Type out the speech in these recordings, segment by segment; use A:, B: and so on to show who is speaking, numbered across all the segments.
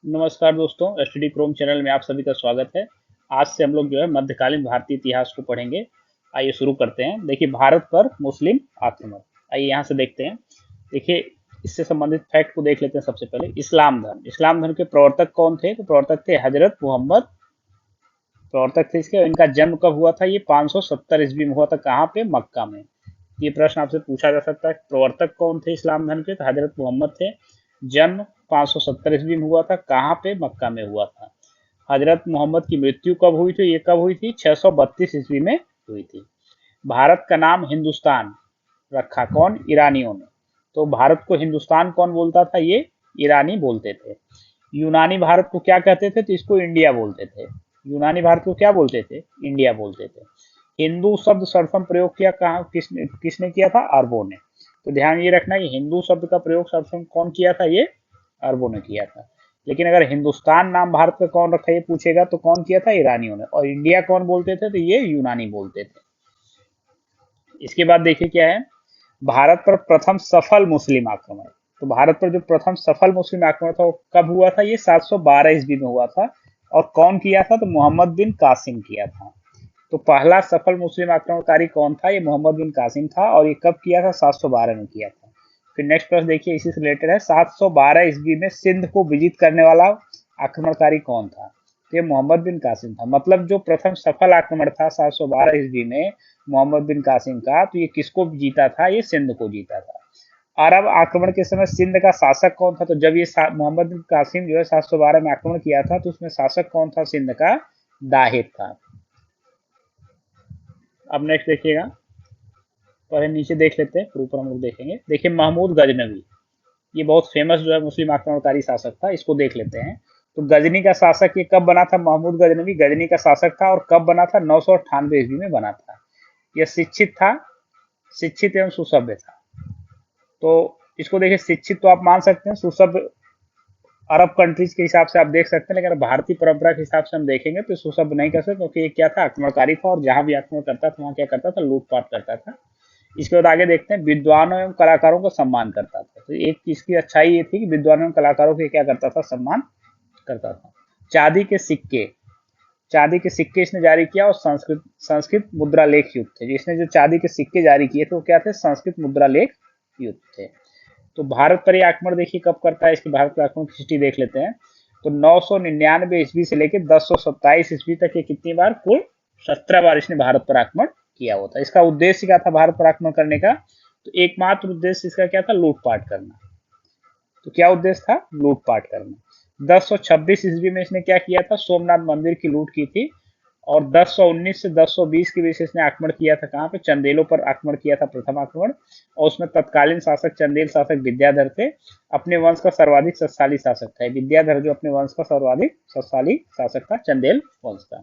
A: नमस्कार दोस्तों, STD Chrome channel में आप सभी का स्वागत है। आज से हम लोग जो है मध्यकालीन भारतीय इतिहास को पढ़ेंगे। आइए शुरू करते हैं। देखिए, भारत पर मुस्लिम आक्रमण। आइए यहाँ से देखते हैं। देखिए, इससे संबंधित फैक्ट को देख लेते हैं। सबसे पहले इस्लाम धर्म के प्रवर्तक कौन थे? तो प्रवर्तक थे हजरत मोहम्मद। प्रवर्तक थे इसके। इनका जन्म कब हुआ था? ये 570 ईस्वी में हुआ था। कहाँ पे? मक्का में। ये प्रश्न आपसे पूछा जा सकता है। प्रवर्तक कौन थे इस्लाम धर्म के? तो हजरत मोहम्मद थे। जन्म 570 ईस्वी में हुआ था। कहाँ पे? मक्का में हुआ था। हजरत मोहम्मद की मृत्यु कब हुई थी? ये कब हुई थी? 632 ईस्वी में हुई थी। भारत का नाम हिंदुस्तान रखा कौन? ईरानियों ने। तो भारत को हिंदुस्तान कौन बोलता था? ये ईरानी बोलते थे। यूनानी भारत को क्या कहते थे? तो इसको इंडिया बोलते थे। यूनानी भारत को क्या बोलते थे? इंडिया बोलते थे। हिंदू शब्द सर्वप्रथम प्रयोग किया कहाँ? किसने किसने किया था? अरबों ने। तो ध्यान ये रखना कि हिंदू शब्द का प्रयोग सर्वप्रथम कौन किया था? ये अरबों ने किया था। लेकिन अगर हिंदुस्तान नाम भारत का कौन रखा, ये पूछेगा तो कौन किया था? ईरानियों ने। और इंडिया कौन बोलते थे? तो ये यूनानी बोलते थे। इसके बाद देखिए क्या है। भारत पर प्रथम सफल मुस्लिम आक्रमण। तो भारत पर जो प्रथम सफल मुस्लिम आक्रमण था वो कब हुआ था? ये 712 ईस्वी में हुआ था। और कौन किया था? तो मोहम्मद बिन कासिम किया था। तो पहला सफल मुस्लिम आक्रमणकारी कौन था? ये मोहम्मद बिन कासिम था। और ये कब किया था? 712 में किया था। फिर नेक्स्ट प्रश्न देखिए, इसी से रिलेटेड है। 712 ईस्वी में सिंध को विजित करने वाला आक्रमणकारी कौन था? तो ये मोहम्मद बिन कासिम था। मतलब जो प्रथम सफल आक्रमण था 712 ईस्वी में मोहम्मद बिन कासिम का, तो ये किसको जीता था? ये सिंध को जीता था। अरब आक्रमण के समय सिंध का शासक कौन था? तो जब ये मोहम्मद बिन कासिम जो है 712 में आक्रमण किया था, तो उसमें शासक कौन था सिंध का? दाहिर था। अब नेक्स्ट देखिएगा। पहले नीचे देख लेते हैं, फिर ऊपर हम लोग देखेंगे। देखिए, महमूद गजनवी, ये बहुत फेमस जो है मुस्लिम आक्रमणकारी शासक था। इसको देख लेते हैं। तो गजनी का शासक ये कब बना था? महमूद गजनवी गजनी का शासक था। और कब बना था? 998 ईस्वी में बना था। यह शिक्षित था, शिक्षित एवं सुसभ्य था। तो इसको देखिए, शिक्षित तो आप मान सकते हैं, सुसभ्य अरब कंट्रीज के हिसाब से आप देख सकते हैं। लेकिन अगर भारतीय परंपरा के हिसाब से हम देखेंगे तो सुसभ्य नहीं कर सकते, क्योंकि ये क्या था? आक्रमणकारी था। और जहां भी आक्रमण करता था वहां क्या करता था? लूटपाट करता था। इसके बाद आगे देखते हैं। विद्वानों एवं कलाकारों का सम्मान करता था। तो एक इसकी अच्छाई ये थी कि विद्वानों एवं कलाकारों के क्या करता था? सम्मान करता था। चांदी के सिक्के, चांदी के सिक्के इसने जारी किया। और संस्कृत संस्कृत मुद्रा लेख युक्त थे। इसने जो चांदी के सिक्के जारी किए थे वो क्या थे? संस्कृत मुद्रा लेख युक्त थे। तो भारत पर यह आक्रमण देखिए कब करता है। इसकी भारत पर आक्रमण की हिस्ट्री देख लेते हैं। तो 999 ईस्वी से लेकर 1027 ईस्वी तक ये कितनी बार? कुल 17 बार इसने भारत पर आक्रमण किया हुआ था। इसका उद्देश्य क्या था भारत पर आक्रमण करने का? तो एकमात्र उद्देश्य इसका क्या था? लूटपाट करना। तो क्या उद्देश्य था? लूटपाट करना। 1026 ईस्वी में इसने क्या किया था? सोमनाथ मंदिर की लूट की थी। और 1019 से 1020 के बीच इसने आक्रमण किया था। कहाँ पे? चंदेलों पर आक्रमण किया था, प्रथम आक्रमण। और उसमें तत्कालीन शासक चंदेल शासक विद्याधर थे। अपने वंश का सर्वाधिक सत्शाली शासक था विद्याधर, जो अपने वंश का सर्वाधिक सत्शाली शासक था चंदेल वंश का।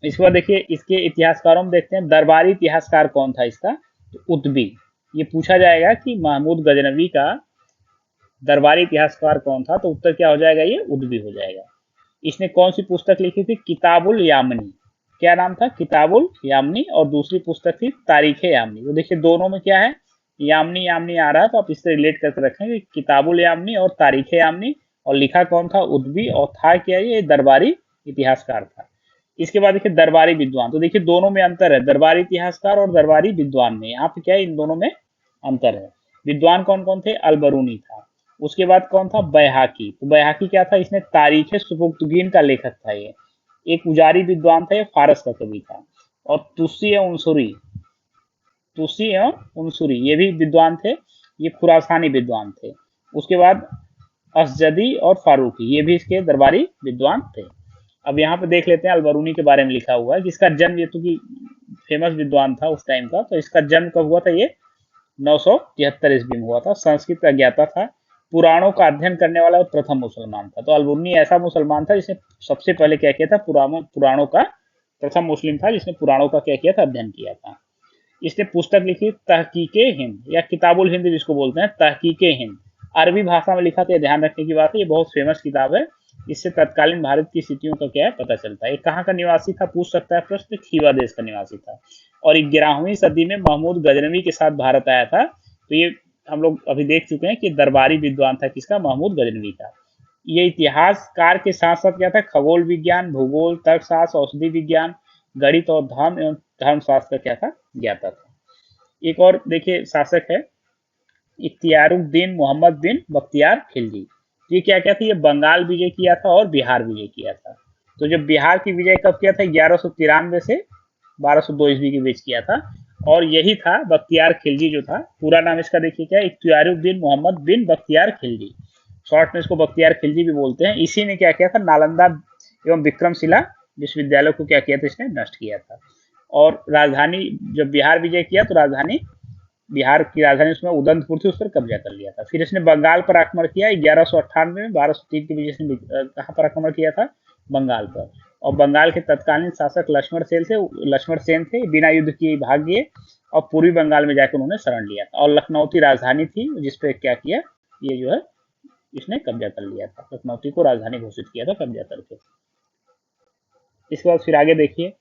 A: इसके बाद देखिए, इसके इतिहासकारों में देखते हैं। दरबारी इतिहासकार कौन था इसका? तो उतबी। ये पूछा जाएगा कि महमूद गजनवी का दरबारी इतिहासकार कौन था, तो उत्तर क्या हो जाएगा? ये उतबी हो जाएगा। इसने कौन सी पुस्तक लिखी थी? किताबुल यामनी। क्या नाम था? किताबुल यामनी। और दूसरी पुस्तक थी तारीख यामनी। तो देखिए, दोनों में क्या है? यामनी यामनी आ रहा है, तो आप इससे रिलेट करके रखेंगे। किताबुल यामनी और तारीख यामनी। और लिखा कौन था? उद्बी। और था क्या? ये दरबारी इतिहासकार था। इसके बाद देखिए, दरबारी विद्वान। तो देखिए, दोनों में अंतर है, दरबारी इतिहासकार और दरबारी विद्वान में। यहाँ पे क्या है? इन दोनों में अंतर है। विद्वान कौन कौन थे? अलबरूनी था। उसके बाद कौन था? बैहाकी। तो बैहाकी क्या था? इसने तारीख सुबुक्तगीन का लेखक था। ये एक उजारी विद्वान था, ये फारस का कवि था। और तुसी एवं उनसुरी ये भी विद्वान थे। ये खुरासानी विद्वान थे। उसके बाद असजदी और फारूकी, ये भी इसके दरबारी विद्वान थे। अब यहाँ पे देख लेते हैं अलबरूनी के बारे में लिखा हुआ है, जिसका जन्म, ये तो कि फेमस विद्वान था उस टाइम का। तो इसका जन्म कब हुआ था? ये 973 ईस्वी में हुआ था। संस्कृत का ज्ञाता था। पुराणों का अध्ययन करने वाला प्रथम मुसलमान था। तो अलबुर्नी ऐसा मुसलमान था जिसने सबसे पहले क्या किया था? पुराणों का प्रथम मुस्लिम था जिसने पुराणों का क्या किया था? अध्ययन किया था। इसने पुस्तक लिखी तहकीके हिंद, या किताबुल हिंद जिसको बोलते हैं, तहकीके हिंद। अरबी भाषा में लिखा था। ध्यान रखने की बात है, ये बहुत फेमस किताब है। इससे तत्कालीन भारत की स्थितियों का क्या है? पता चलता है। ये कहाँ का निवासी था? पूछ सकता है प्रश्न। खीवा देश का निवासी था। और 11वीं सदी में महमूद गजनवी के साथ भारत आया था। तो ये हम लोग अभी देख चुके हैं कि दरबारी विद्वान था किसका? महमूद गजनवी का। ये इतिहासकार के साथ साथ क्या था, खगोल विज्ञान, भूगोल, तर्कशास्त्र, औषधि विज्ञान, गणित और धर्म एवं धर्मशास्त्र का क्या था, ज्ञाता था। एक और देखिए शासक है, इख्तियारुद्दीन मोहम्मद बिन बख्तियार खिलजी। ये क्या क्या था, ये बंगाल विजय किया था और बिहार विजय किया था। तो जब बिहार की विजय कब किया था, 1193 से 1202 ईस्वी के बीच किया था। और यही था बख्तियार खिलजी जो था, पूरा नाम इसका देखिए क्या, इख्तियारुद्दीन मोहम्मद बिन बख्तियार खिलजी, शॉर्ट में इसको बख्तियार खिलजी भी बोलते हैं। इसी ने क्या किया था, नालंदा एवं विक्रमशिला विश्वविद्यालय को क्या किया था, इसने नष्ट किया था। और राजधानी, जब बिहार विजय किया तो राजधानी, बिहार की राजधानी उसमें उदंतपुर थी, उस पर कब्जा कर लिया था। फिर इसने बंगाल पर आक्रमण किया 1198 में, 1203 के बीच इसने कहाँ पर आक्रमण किया था, बंगाल पर। और बंगाल के तत्कालीन शासक लक्ष्मण सेन थे, बिना युद्ध किए भाग गए और पूर्वी बंगाल में जाकर उन्होंने शरण लिया था। और लखनऊ राजधानी थी, जिसपे क्या किया, ये जो है इसने कब्जा कर लिया था, लखनऊ को राजधानी घोषित किया था कब्जा करके। इसके बाद फिर आगे देखिए,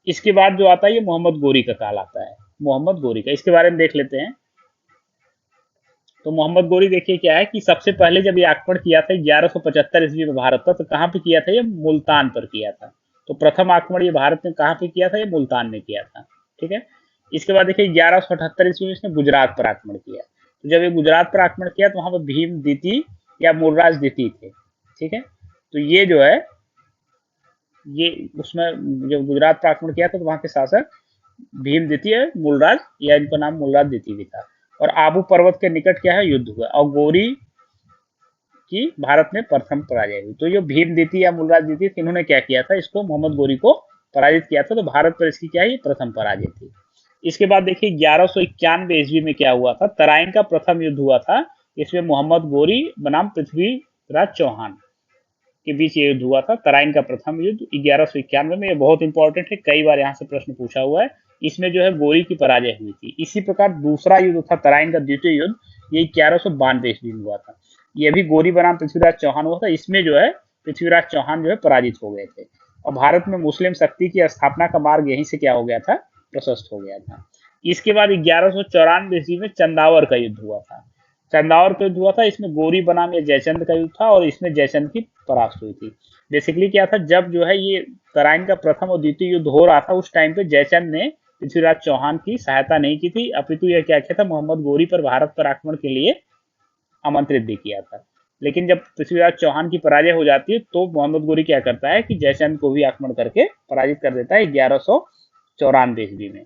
A: इसके बाद जो आता है ये मोहम्मद गोरी का काल आता है। मोहम्मद गोरी का, इसके बारे में देख लेते हैं। तो मोहम्मद गोरी देखिए क्या है कि सबसे पहले जब ये आक्रमण किया था 1175 ईस्वी में भारत पर, तो कहाँ पे किया था, ये मुल्तान पर किया था। तो प्रथम आक्रमण ये भारत में कहाँ पे किया था, ये मुल्तान में किया था। ठीक है। इसके बाद देखिए 1178 ईस्वी में इसने गुजरात पर आक्रमण किया। तो जब ये गुजरात पर आक्रमण किया तो वहां पर भीम द्वितीय या मुर्राज द्वितीय थे। ठीक है। तो ये जो है, ये उसमें जब गुजरात पर आक्रमण किया था तो वहां के शासक भीम द्वितीय, मूलराज, या इनका नाम मूलराज द्वितीय भी था। और आबू पर्वत के निकट क्या है, युद्ध हुआ और गोरी की भारत में प्रथम पराजय हुई। तो जो भीम द्वितीय या मूलराज द्वितीय, इन्होंने क्या किया था, इसको मोहम्मद गोरी को पराजित किया था। तो भारत पर इसकी क्या है, प्रथम पराजय थी। इसके बाद देखिए 1191 ईस्वी में क्या हुआ था, तराइन का प्रथम युद्ध हुआ था। इसमें मोहम्मद गोरी बनाम पृथ्वीराज चौहान के बीच ये युद्ध हुआ था, तराइन का प्रथम युद्ध 1191 में। ये बहुत इंपॉर्टेंट है, कई बार यहाँ से प्रश्न पूछा हुआ है। इसमें जो है गोरी की पराजय हुई थी। इसी प्रकार दूसरा युद्ध था तराइन का द्वितीय युद्ध, ये 1192 ईस्वी में हुआ था। ये भी गोरी बनाम पृथ्वीराज चौहान हुआ था। इसमें जो है पृथ्वीराज चौहान जो है पराजित हो गए थे। और भारत में मुस्लिम शक्ति की स्थापना का मार्ग यहीं से क्या हो गया था, प्रशस्त हो गया था। इसके बाद 1194 ईस्वी में चंदावर का युद्ध हुआ था। चंदावर का युद्ध हुआ था, इसमें गोरी बनाम या जयचंद का युद्ध था और इसमें जयचंद की परास्त हुई थी। बेसिकली क्या था, जब जो है ये तराइन का प्रथम और द्वितीय युद्ध हो रहा था, उस टाइम पे जयचंद ने पृथ्वीराज चौहान की सहायता नहीं की थी, अपितु यह क्या किया था, मोहम्मद गोरी पर भारत पर आक्रमण के लिए आमंत्रित भी किया था। लेकिन जब पृथ्वीराज चौहान की पराजय हो जाती है तो मोहम्मद गोरी क्या करता है कि जयचंद को भी आक्रमण करके पराजित कर देता है 1194 ईस्वी में।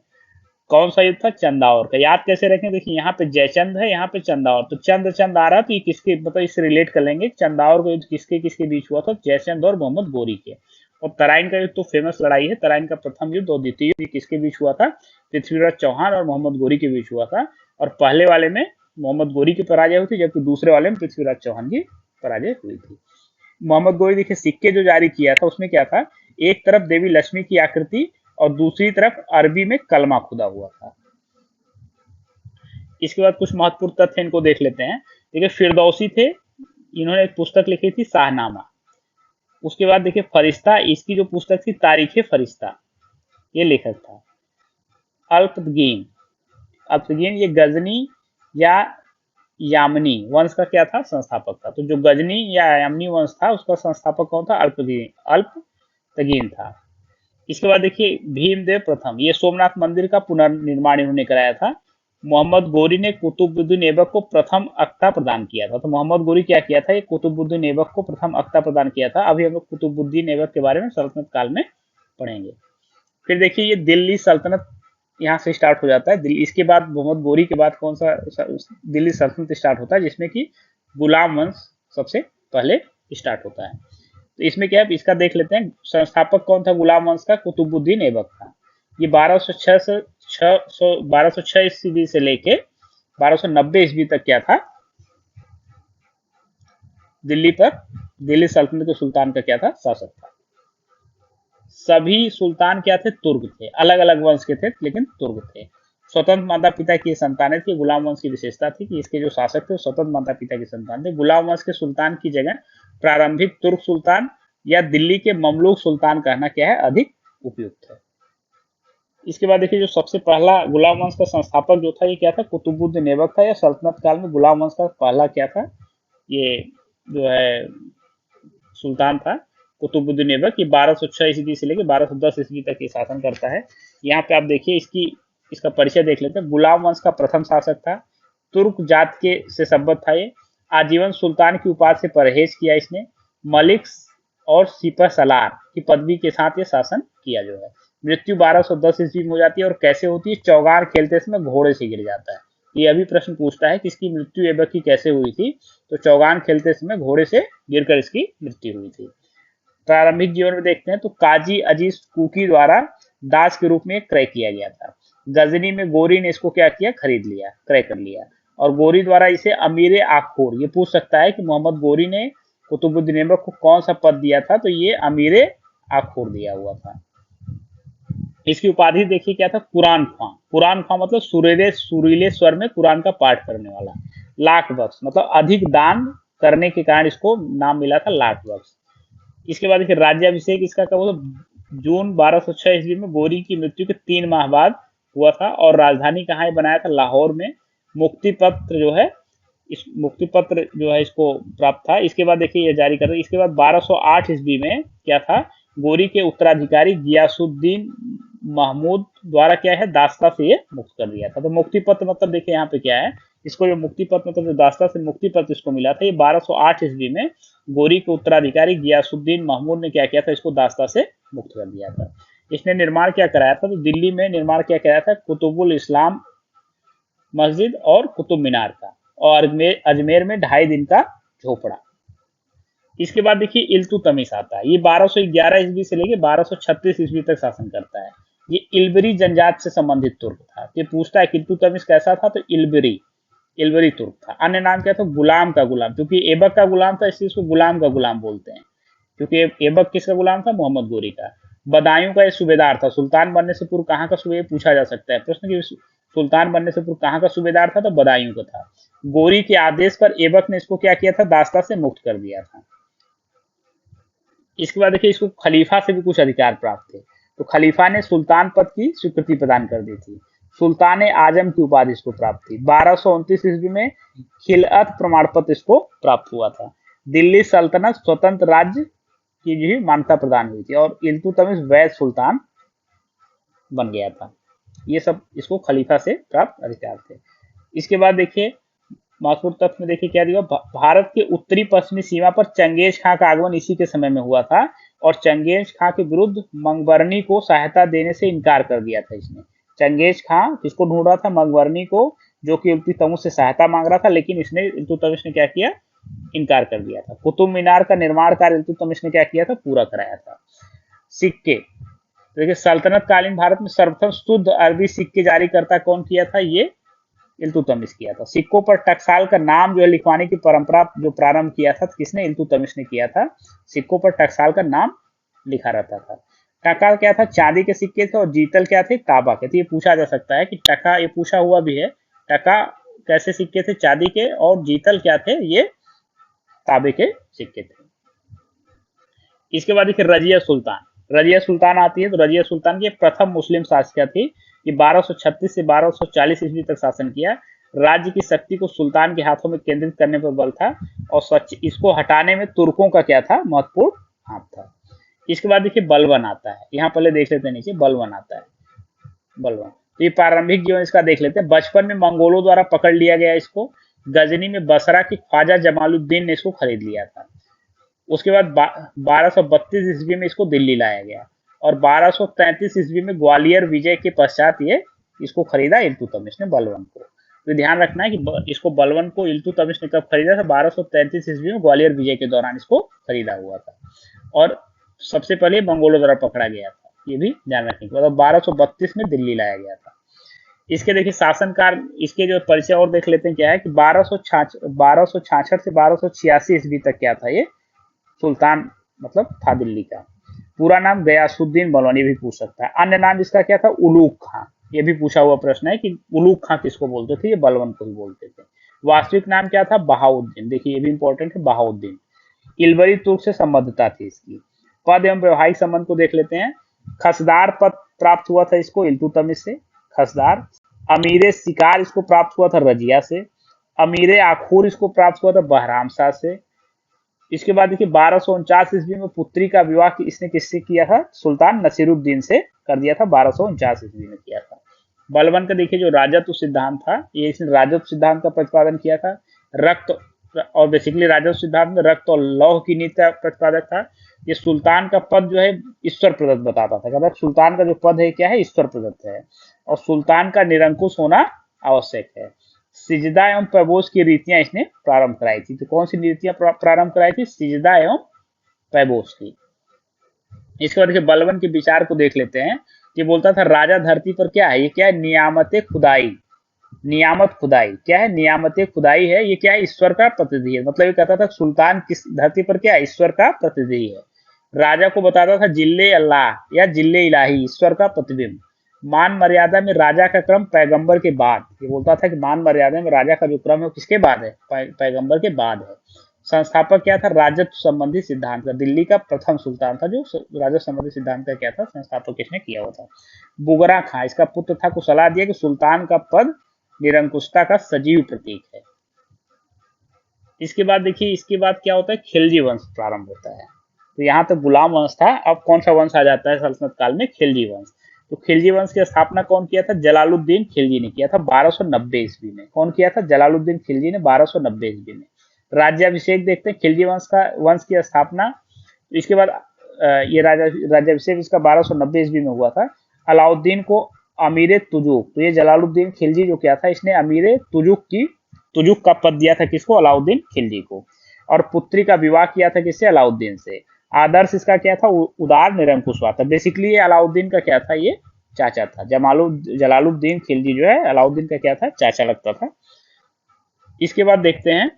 A: कौन सा युद्ध था, चंदावर का। याद कैसे रखें, देखिए यहाँ पे जयचंद है, यहाँ पे चंदावर, तो चंद चंद आ रहा तो ये किसके, मतलब इससे रिलेट कर लेंगे। चंदावर का युद्ध किसके किसके बीच हुआ था, जयचंद और मोहम्मद गोरी के। और तराइन का युद्ध तो फेमस लड़ाई है, तराइन का प्रथम युद्ध और द्वितीय युद्ध किसके बीच हुआ था, पृथ्वीराज चौहान और मोहम्मद गोरी के बीच हुआ था। और पहले वाले में मोहम्मद गोरी की पराजय हुई थी, जबकि दूसरे वाले में पृथ्वीराज चौहान की पराजय हुई थी। मोहम्मद गोरी देखिए सिक्के जो जारी किया था उसमें क्या था, एक तरफ देवी लक्ष्मी की आकृति और दूसरी तरफ अरबी में कलमा खुदा हुआ था। इसके बाद कुछ महत्वपूर्ण तथ्य इनको देख लेते हैं। देखिए फिरदौसी थे, इन्होंने एक पुस्तक लिखी थी शाहनामा। उसके बाद देखिए फरिश्ता, इसकी जो पुस्तक थी तारीख फरिश्ता, ये लेखक था। अल्पतगीन, अल्पतगीन ये गजनी या यामनी वंश का क्या था, संस्थापक था। तो जो गजनी या यामनी वंश था उसका संस्थापक कौन था, अल्पतगीन, अल्पतगीन था। इसके बाद देखिए भीमदेव प्रथम, ये सोमनाथ मंदिर का पुनर्निर्माण इन्होंने कराया था। मोहम्मद गोरी ने कुतुबुद्दीन ऐबक को प्रथम अख्ता प्रदान किया था। तो मोहम्मद गोरी क्या किया था, ये कुतुबुद्दीन ऐबक को प्रथम अख्ता प्रदान किया था। अभी हम लोग कुतुबुद्दीन ऐबक के बारे में सल्तनत काल में पढ़ेंगे। फिर देखिए ये दिल्ली सल्तनत यहाँ से स्टार्ट हो जाता है। दिल्ली, इसके बाद मोहम्मद गोरी के बाद कौन सा दिल्ली सल्तनत स्टार्ट होता है, जिसमें कि गुलाम वंश सबसे पहले स्टार्ट होता है। तो इसमें क्या है, इसका देख लेते हैं। संस्थापक कौन था गुलाम वंश का, कुतुबुद्दीन ऐबक था। ये 1206 ईस्वी से लेके 1290 ईस्वी तक क्या था, दिल्ली पर, दिल्ली सल्तनत के सुल्तान का क्या था, शासक था। सभी सुल्तान क्या थे, तुर्क थे, अलग अलग वंश के थे लेकिन तुर्क थे। स्वतंत्र माता पिता की संतानें थी। गुलाम वंश की विशेषता थी कि इसके जो शासक थे स्वतंत्र माता पिता की संतान थे। गुलाम वंश के सुल्तान की जगह प्रारंभिक तुर्क सुल्तान या दिल्ली के ममलूक सुल्तान कहना क्या है, अधिक उपयुक्त है। इसके बाद देखिए जो सबसे पहला गुलाम वंश का संस्थापक जो था ये क्या था, कुतुबुद्दीन ऐबक था। या सल्तनत काल में गुलाम वंश का पहला क्या था, ये जो है सुल्तान था कुतुबुद्दीन ऐबक, ये 1206 ईस्वी से लेकर 1210 ईस्वी तक ये शासन करता है। यहाँ पे आप देखिए इसका परिचय देख लेते हैं। गुलाम वंश का प्रथम शासक था, तुर्क जात के से संबद्ध था ये। आजीवन सुल्तान की उपाधि से परहेज किया इसने। मलिक और सिपह सलार की पदवी के साथ ये शासन किया जो है। मृत्यु 1210 ईस्वी में हो जाती है, और कैसे होती है? चौगान खेलते समय घोड़े से गिर जाता है। ये अभी प्रश्न पूछता है कि इसकी मृत्यु ऐबक की कैसे हुई थी, तो चौगान खेलते समय घोड़े से गिरकर इसकी मृत्यु हुई थी। प्रारंभिक जीवन में देखते हैं तो काजी अजीज कुकी द्वारा दास के रूप में क्रय किया गया था। गजनी में गोरी ने इसको क्या किया? खरीद लिया, क्रय कर लिया। और गोरी द्वारा इसे अमीर आखोर, ये पूछ सकता है कि मोहम्मद गोरी ने कुतुबुद्दीन ऐबक को कौन सा पद दिया था, तो ये अमीर आखोर दिया हुआ था। इसकी उपाधि देखिए क्या था? कुरान ख्वां। कुरान ख्वां मतलब सुरीले स्वर में कुरान का पाठ करने वाला। लाख बख्श मतलब अधिक दान करने के कारण इसको नाम मिला था लाख बख्श। इसके बाद देखिए राज्याभिषेक इसका कब हुआ? जून 1206 ईस्वी में गोरी की मृत्यु के 3 माह बाद हुआ था। और राजधानी कहाँ बनाया था? लाहौर में। मुक्ति पत्र जो है, इस मुक्ति पत्र जो है इसको प्राप्त था। इसके बाद देखिए ये जारी कर रहे। इसके बाद 1208 ईस्वी में क्या था? गोरी के उत्तराधिकारी गियासुद्दीन महमूद द्वारा क्या है? दास्ता से ये मुक्त कर दिया था। तो मुक्ति पत्र मतलब देखिए यहाँ पे क्या है, इसको जो मुक्ति पत्र मतलब जो दास्ता से मुक्ति पत्र इसको मिला था, ये 1208 ईस्वी में गोरी के उत्तराधिकारी गियासुद्दीन महमूद ने क्या किया था? इसको दास्ता से मुक्त कर दिया था। इसने निर्माण क्या कराया था? तो दिल्ली में निर्माण क्या कराया था? कुतुबुल इस्लाम मस्जिद और कुतुब मीनार का। और अजमेर में 2.5 दिन का झोपड़ा। इसके बाद देखिए इल्तुतमिश आता है। ये 1211 ईस्वी से लेकर 1236 ईस्वी तक शासन करता है। ये इल्बरी जनजात से संबंधित तुर्क था। ये पूछता है कि इल्तुतमिश कैसा था, तो इल्बरी तुर्क था। अन्य नाम क्या था? गुलाम का गुलाम, क्योंकि ऐबक का गुलाम था इसलिए इसको गुलाम का गुलाम बोलते हैं, क्योंकि ऐबक किसका गुलाम था? मोहम्मद गोरी का। बदायूं का ये सूबेदार था। सुल्तान बनने से पूर्व कहाँ का सूबे पूछा जा सकता है प्रश्न कि सुल्तान बनने से पूर्व कहाँ का सूबेदार था? तो बदायूं का था। गोरी के आदेश पर ऐबक ने इसको क्या किया था? दास्ता से मुक्त कर दिया था। इसके बाद देखिए इसको खलीफा से भी कुछ अधिकार प्राप्त थे। तो खलीफा ने सुल्तान पद की स्वीकृति प्रदान कर दी थी। सुल्तान आजम की उपाधि इसको प्राप्त थी। 1229 ईस्वी में खिलअत प्रमाण पत्र इसको प्राप्त हुआ था। दिल्ली सल्तनत स्वतंत्र राज्य की भी मान्यता प्रदान हुई थी, और इल्तुतमिश वैध सुल्तान बन गया था। ये सब इसको खलीफा से प्राप्त अधिकार थे। इसके बाद देखिए महत्वपूर्ण तथ्य में देखिए क्या दिया? भारत के उत्तरी पश्चिमी सीमा पर चंगेज खां का आगमन इसी के समय में हुआ था, और चंगेज खां के विरुद्ध मंगबरनी को सहायता देने से इनकार कर दिया था इसने। चंगेज खां किसको ढूंढ रहा था? मंगबरनी को, जो कि इल्तुतमिश से सहायता मांग रहा था, लेकिन इसने इल्तुतमिश ने क्या किया? इनकार कर दिया था। कुतुब मीनार का निर्माण कार्य इल्तुतमिश ने क्या किया था? पूरा कराया था। सिक्के देखिए सल्तनत कालीन भारत में सर्वप्रथम शुद्ध अरबी सिक्के जारी करता कौन किया था? ये इल्तुतमिश किया था। सिक्कों पर टकसाल का नाम जो है लिखवाने की परंपरा जो प्रारंभ किया था, किसने? इल्तुतमिश ने किया था। सिक्कों पर टकसाल का नाम लिखा रहता था। टका क्या था? चांदी के सिक्के थे, और जीतल क्या थे? तांबा के थे। ये पूछा जा सकता है कि टका, ये पूछा हुआ भी है, टका कैसे सिक्के थे? चांदी के। और जीतल क्या थे? ये तांबे के सिक्के थे। इसके बाद देखिए रजिया सुल्तान। रजिया सुल्तान आती है, तो रजिया सुल्तान की प्रथम मुस्लिम शासिका थी। ये 1236 से 1240 ईस्वी तक शासन किया। राज्य की शक्ति को सुल्तान के हाथों में केंद्रित करने पर बल था, और सच इसको हटाने में तुर्कों का क्या था? महत्वपूर्ण हाथ था। इसके बाद देखिए बलवन आता है। यहाँ पहले देख लेते हैं, नीचे बलवन आता है। बलवन, तो ये प्रारंभिक जीवन इसका देख लेते हैं। बचपन में मंगोलों द्वारा पकड़ लिया गया इसको। गजनी में बसरा की ख्वाजा जमालुद्दीन ने इसको खरीद लिया था। उसके बाद 1232 ईस्वी में इसको दिल्ली लाया गया, और 1233 ईस्वी में ग्वालियर विजय के पश्चात ये इसको खरीदा इल्तुतमिश ने, बलवन को। तो ध्यान रखना है कि इसको बलवन को इल्तुतमिश ने कब खरीदा था? 1233 ईस्वी में ग्वालियर विजय के दौरान इसको खरीदा हुआ था, और सबसे पहले मंगोलों द्वारा पकड़ा गया था, ये भी ध्यान रखने के बाद। 1232 में दिल्ली लाया गया था। इसके देखिए शासनकाल, इसके जो परिचय और देख लेते हैं क्या है कि 1266 से 1286 ईस्वी तक क्या था? ये सुल्तान मतलब था दिल्ली का। पूरा नाम गयासुद्दीन बलवानी भी पूछ सकता है। अन्य नाम इसका क्या था? उलूक खां। ये भी पूछा हुआ प्रश्न है कि उलूक खां किसको बोलते थे? ये बलवन को ही बोलते थे। वास्तविक नाम क्या था? बहाउद्दीन। देखिए ये भी इंपॉर्टेंट है, बहाउद्दीन। इल्बरी तुर्क से संबद्धता थी इसकी। पद एवं वैवाहिक संबंध को देख लेते हैं। खसदार पद प्राप्त हुआ था इसको इल्तुतमिश से, खसदार। अमीर शिकार इसको प्राप्त हुआ था रजिया से। अमीर आखूर इसको प्राप्त हुआ था बहराम शाह से। इसके बाद देखिए 1249 ईस्वी में पुत्री का विवाह इसने किससे किया था? सुल्तान नसीरुद्दीन से कर दिया था, 1249 ईस्वी में किया था। बलबन का देखिए जो राजत्व सिद्धांत था, ये इसने राजत्व सिद्धांत का प्रतिपादन किया था। रक्त और बेसिकली राजस्व सिद्धांत में रक्त और लौह की नीति का प्रतिपादक था। ये सुल्तान का पद जो है ईश्वर प्रदत्त बताता था, कहता सुल्तान का जो पद है क्या है? ईश्वर प्रदत्त है, और सुल्तान का निरंकुश होना आवश्यक है। सिजदा एवं पैबोस की रीतियां इसने प्रारंभ कराई थी। तो कौन सी नीतियां प्रारंभ कराई थी? सिजदा एवं पैबोस की। इसके बाद देखिए बलबन के विचार को देख लेते हैं। ये बोलता था राजा धरती पर क्या है? ये क्या है? नियामत खुदाई। नियामत खुदाई क्या है? नियामत खुदाई है। ये क्या है? ईश्वर का प्रतिनिधि है। मतलब ये कहता था सुल्तान किस धरती पर क्या है? ईश्वर का प्रतिनिधि है। राजा को बताता था जिल्ले अल्लाह या जिल्ले इलाही, ईश्वर का प्रतिबिंब। मान मर्यादा में राजा का क्रम पैगंबर के बाद। ये बोलता था कि मान मर्यादा में राजा का जो क्रम है वो किसके बाद है? पैगंबर के बाद है। संस्थापक क्या था? राजत्व संबंधी सिद्धांत का। दिल्ली का प्रथम सुल्तान था जो राजत्व संबंधी सिद्धांत का क्या था? संस्थापक इसने किया हुआ था। बुगरा खां इसका पुत्र था, को सलाह दिया कि सुल्तान का पद निरंकुशता का सजीव प्रतीक है। इसके बाद देखिए, इसके बाद क्या होता है? खिलजी वंश प्रारंभ होता है। तो यहाँ तक गुलाम वंश था। अब कौन सा वंश आ जाता है सल्तनत काल में? खिलजी वंश। तो खिलजी वंश की स्थापना कौन किया था? जलालुद्दीन खिलजी ने किया था 1290 ईस्वी में। कौन किया था? जलालुद्दीन खिलजी ने 1290 ईस्वी में। राज्याभिषेक देखते हैं खिलजी वंश की स्थापना। इसके बाद ये राज्याभिषेक इसका 1290 ईस्वी में हुआ था। अलाउद्दीन को अमीर तुजुक, तो ये जलालुद्दीन खिलजी जो क्या था, इसने अमीर तुजुक का पद दिया था किसको? अलाउद्दीन खिलजी को। और पुत्री का विवाह किया था किससे? अलाउद्दीन से। आदर्श इसका क्या था? उदार निरंकुश था। बेसिकली ये अलाउद्दीन का क्या था? ये चाचा था। जलालुद्दीन खिलजी जो है अलाउद्दीन का क्या था? चाचा लगता था। इसके बाद देखते हैं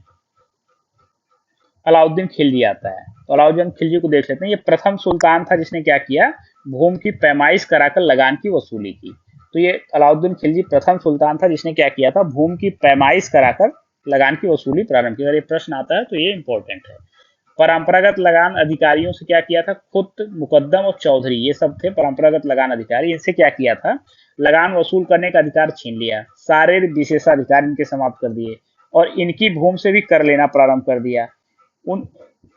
A: अलाउद्दीन खिलजी आता है। तो अलाउद्दीन खिलजी को देख लेते हैं। ये प्रथम सुल्तान था जिसने क्या किया? भूमि की पैमाइश कराकर लगान की वसूली की। तो ये अलाउद्दीन खिलजी प्रथम सुल्तान था जिसने क्या किया था? भूमि की पैमाइश कराकर लगान की वसूली प्रारंभ की। अगर ये प्रश्न आता है तो ये इंपॉर्टेंट है। परंपरागत लगान अधिकारियों से क्या किया था? खुद, मुकद्दम और चौधरी, ये सब थे परंपरागत लगान अधिकारी। इनसे क्या किया था? लगान वसूल करने का अधिकार छीन लिया। सारे विशेषाधिकार इनके समाप्त कर दिए और इनकी भूमि से भी कर लेना प्रारंभ कर दिया। उन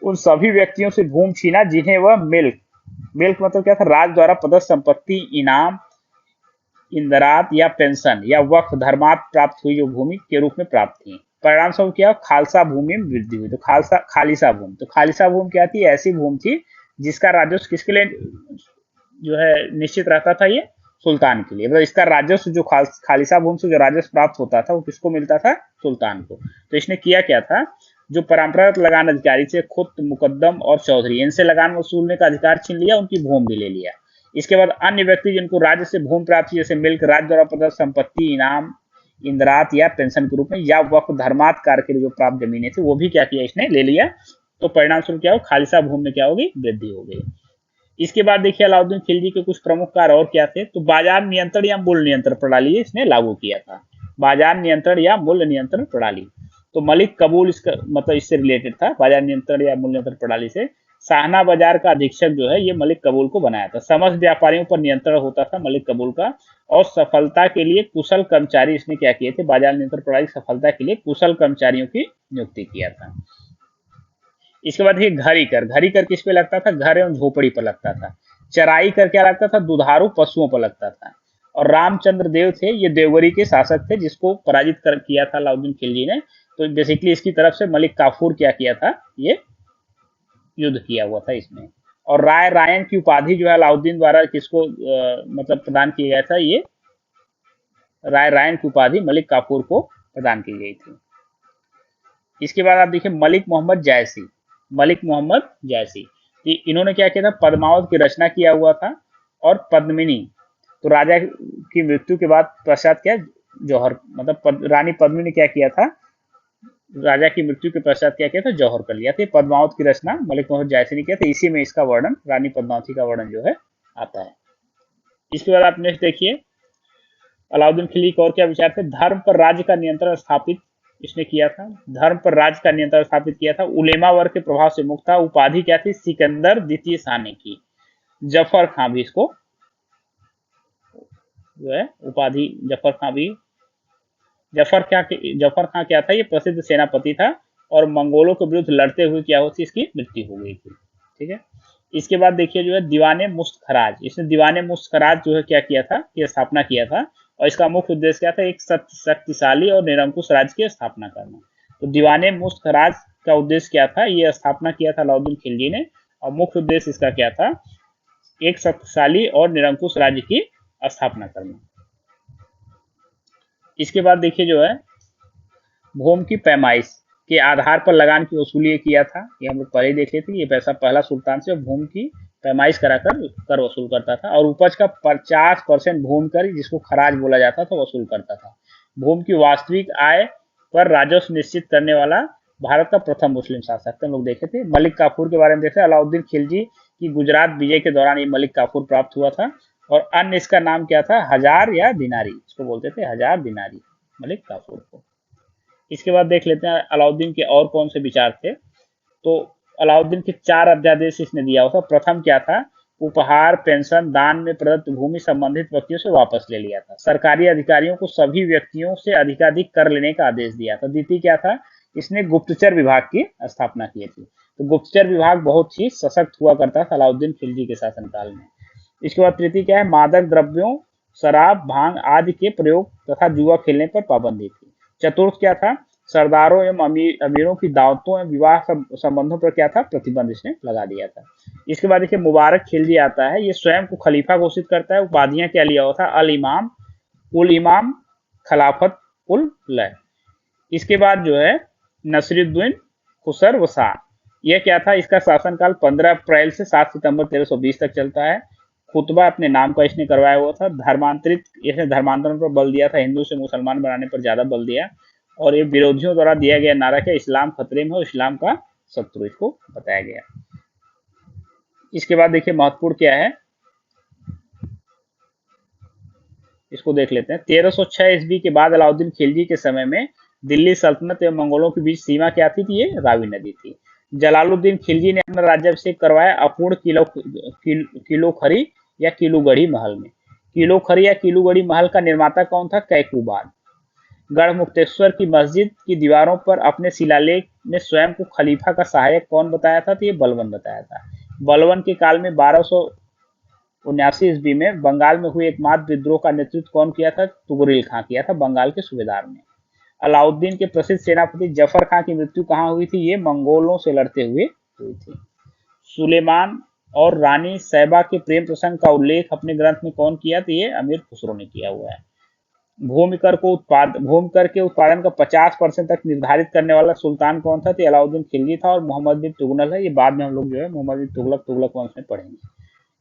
A: उन सभी व्यक्तियों से भूमि छीना जिन्हें वह मिल्क मतलब क्या था? राज द्वारा प्रदत्त संपत्ति, इनाम, इंदरात या पेंशन या वक्फ धर्मात प्राप्त हुई जो भूमि के रूप में प्राप्त थी। परिणाम स्वरूप क्या? खालसा भूमि में वृद्धि हुई। तो खालिसा भूमि, तो खालिसा भूमि क्या थी? ऐसी भूमि थी जिसका राजस्व किसके लिए जो है निश्चित रहता था? ये सुल्तान के लिए। मतलब इसका राजस्व जो खालिसा भूमि से जो राजस्व प्राप्त होता था वो किसको मिलता था? सुल्तान को। तो इसने किया क्या था? जो परंपरागत लगान अधिकारी थे खुद, मुकद्दम और चौधरी, इनसे लगान वसूलने का अधिकार छीन लिया, उनकी भूमि भी ले लिया। इसके बाद अन्य व्यक्ति जिनको राज्य से भूमि प्राप्त, जैसे मिल्क, राज्य द्वारा प्रदत्त संपत्ति, इनाम, इंदरात या पेंशन के रूप में, या वक्फ धर्मात कार्य के लिए जो प्राप्त जमीनें थी वो भी क्या किया? इसने ले लिया। तो परिणाम स्वरूप क्या हो? खालिसा भूमि में क्या होगी? वृद्धि हो गई। इसके बाद देखिए अलाउद्दीन खिलजी के कुछ प्रमुख कार्य और क्या थे? तो बाजार नियंत्रण या मूल्य नियंत्रण प्रणाली इसने लागू किया था। बाजार नियंत्रण या मूल्य नियंत्रण प्रणाली। तो मलिक कबूल इसका मतलब इससे रिलेटेड था, बाजार नियंत्रण या मूल्य नियंत्रण प्रणाली से। साहना बाजार का अधीक्षक जो है ये मलिक कबूल को बनाया था। समस्त व्यापारियों पर नियंत्रण होता था मलिक कबूल का। और सफलता के लिए कुशल कर्मचारी इसने क्या किए थे? बाजार नियंत्रण प्रणाली सफलता के लिए कुशल कर्मचारियों की नियुक्ति किया था। इसके बाद ये घरी कर। घरी कर किस पे लगता था? घर एवं झोपड़ी पर लगता था। चराई कर क्या लगता था? दुधारू पशुओं पर लगता था। और रामचंद्र देव थे, ये देवगिरी के शासक थे जिसको पराजित किया था अलाउद्दीन खिलजी ने। तो बेसिकली इसकी तरफ से मलिक काफूर क्या किया था? ये युद्ध किया हुआ था इसमें। और राय रायन की उपाधि जो है अलाउद्दीन द्वारा किसको मतलब प्रदान किया गया था? ये राय रायन की उपाधि मलिक काफूर को प्रदान की गई थी। इसके बाद आप देखिए मलिक मोहम्मद जायसी। मलिक मोहम्मद जायसी, इन्होंने क्या किया था? पद्मावत की रचना किया हुआ था। और पद्मिनी, तो राजा की मृत्यु के बाद पश्चात क्या जौहर, मतलब रानी पद्मिनी ने क्या किया था? राजा की मृत्यु के पश्चात क्या किया था? जौहर कर लिया था। पद्मावत की रचना मलिक मोहम्मद जायसी ने किया था। इसी में इसका वर्णन, रानी पद्मावती का वर्णन जो है आता है। इसके बाद आप नेक्स्ट देखिए अलाउद्दीन खिलजी के और क्या विचार थे? धर्म पर राज्य का नियंत्रण स्थापित इसने किया था। धर्म पर राज्य का नियंत्रण स्थापित किया था। उलेमा वर्ग के प्रभाव से मुक्त था। उपाधि क्या थी? सिकंदर द्वितीय साने की। जफर खां भी इसको जो है उपाधि जफर खां भी। जफर खां क्या था? ये प्रसिद्ध सेनापति था और मंगोलों के विरुद्ध लड़ते हुए क्या होती इसकी मृत्यु हो गई थी। ठीक है। इसके बाद देखिए जो है दीवाने मुश्त खराज, इसने दीवाने मुश्त खराज जो है क्या किया था, ये स्थापना किया था। और इसका मुख्य उद्देश्य क्या था, एक शक्तिशाली और निरंकुश राज्य की स्थापना करना। तो दीवाने मुश्त खराज का उद्देश्य क्या था, ये स्थापना किया था अलाउद्दीन खिलजी ने। और मुख्य उद्देश्य इसका क्या था, एक शक्तिशाली और निरंकुश राज्य की स्थापना करना। इसके बाद देखिए जो है भूमि की पैमाइश के आधार पर लगान की वसूली किया था, ये हम लोग पहले ही देखे थे। ये पैसा पहला सुल्तान से भूमि की पैमाइश कराकर कर वसूल करता था। और उपज का 50% भूमि कर, जिसको खराज बोला जाता था, वसूल करता था। भूमि की वास्तविक आय पर राजस्व निश्चित करने वाला भारत का प्रथम मुस्लिम शासक थे, हम लोग देखे थे। मलिक काफूर के बारे में देखे, अलाउद्दीन खिलजी की गुजरात विजय के दौरान ये मलिक काफूर प्राप्त हुआ था। और अन्य इसका नाम क्या था, हजार या दिनारी, इसको बोलते थे हजार दिनारी, मलिक काफूर को। इसके बाद देख लेते हैं अलाउद्दीन के और कौन से विचार थे। तो अलाउद्दीन के 4 अध्यादेश इसने दिया हुआ था। प्रथम क्या था, उपहार, पेंशन, दान में प्रदत्त भूमि संबंधित व्यक्तियों से वापस ले लिया था। सरकारी अधिकारियों को सभी व्यक्तियों से अधिकाधिक कर लेने का आदेश दिया था। द्वितीय क्या था, इसने गुप्तचर विभाग की स्थापना की थी। तो गुप्तचर विभाग बहुत ही सशक्त हुआ करता था अलाउद्दीन खिलजी के शासनकाल में। इसके बाद तृतीय क्या है, मादक द्रव्यों, शराब, भांग आदि के प्रयोग तथा जुआ खेलने पर पाबंदी थी। चतुर्थ क्या था, सरदारों एवं अमीरों की दावतों एवं विवाह संबंधों पर क्या था, प्रतिबंध इसने लगा दिया था। इसके बाद देखिए मुबारक खिलजी आता है, ये स्वयं को खलीफा घोषित करता है। उपाधियां क्या लिया हुआ था, अल इमाम, उल इमाम, खिलाफत उल लय। इसके बाद जो है नसरुद्दीन खुसर वसा, यह क्या था, इसका शासनकाल 15 अप्रैल से 7 सितंबर 1320 तक चलता है। खुतबा अपने नाम का इसने करवाया हुआ था। धर्मांतरित, इसने धर्मांतरण पर बल दिया था, हिंदू से मुसलमान बनाने पर ज्यादा बल दिया। और ये विरोधियों द्वारा दिया गया नारा क्या, इस्लाम खतरे में हो, इस्लाम का शत्रु, इसको बताया गया। इसके बाद देखिए महत्वपूर्ण क्या है, इसको देख लेते हैं। 1306 ईस्वी के बाद अलाउद्दीन खिलजी के समय में दिल्ली सल्तनत एवं मंगोलों के बीच सीमा क्या थी, ये रावी नदी थी। जलालुद्दीन खिलजी ने अपना राज्याभिषेक करवाया अपूर्ण किलोखरी या किलूगढ़ी महल में। किलोखरी या किलूगढ़ी महल का निर्माता कौन था, कैकूबाद। गढ़मुक्तेश्वर की मस्जिद की दीवारों पर अपने शिलालेख में स्वयं को खलीफा का सहायक कौन बताया था, तो ये बलबन बताया था। बलबन के काल में 1279 ईस्वी में बंगाल में हुए एकमात्र विद्रोह का नेतृत्व कौन किया था, तुगरिल खां किया था, बंगाल के सूबेदार ने। अलाउद्दीन के प्रसिद्ध सेनापति जफर खां की मृत्यु कहाँ हुई थी, ये मंगोलों से लड़ते हुए हुई थी। सुलेमान और रानी सैबा के प्रेम प्रसंग का उल्लेख अपने ग्रंथ में कौन किया, तो ये अमीर खुसरो ने किया हुआ है। भूमि कर के उत्पादन का 50% तक निर्धारित करने वाला सुल्तान कौन था, तो अलाउद्दीन खिलजी था। और मोहम्मद बिन तुगलक है, ये बाद में हम लोग जो है मोहम्मद बिन तुगलक वंश में पढ़ेंगे।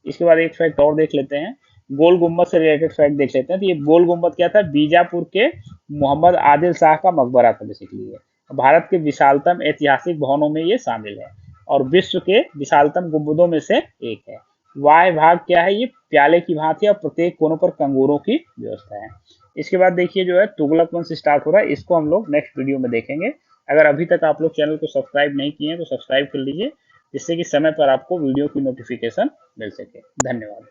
A: इसके बाद एक फैक्ट और देख लेते हैं, गोल गुम्बद से रिलेटेड फैक्ट देख लेते हैं। तो ये गोल गुम्बद क्या था, बीजापुर के मोहम्मद आदिल शाह का मकबरा था बेसिकली ये। भारत के विशालतम ऐतिहासिक भवनों में ये शामिल है और विश्व के विशालतम गुम्बदों में से एक है। वाय भाग क्या है, ये प्याले की भांति और प्रत्येक कोनों पर कंगूरों की व्यवस्था है। इसके बाद देखिए जो है तुगलक वंश स्टार्ट हो रहा है, इसको हम लोग नेक्स्ट वीडियो में देखेंगे। अगर अभी तक आप लोग चैनल को सब्सक्राइब नहीं किए हैं तो सब्सक्राइब कर लीजिए, जिससे कि समय पर आपको वीडियो की नोटिफिकेशन मिल सके। धन्यवाद।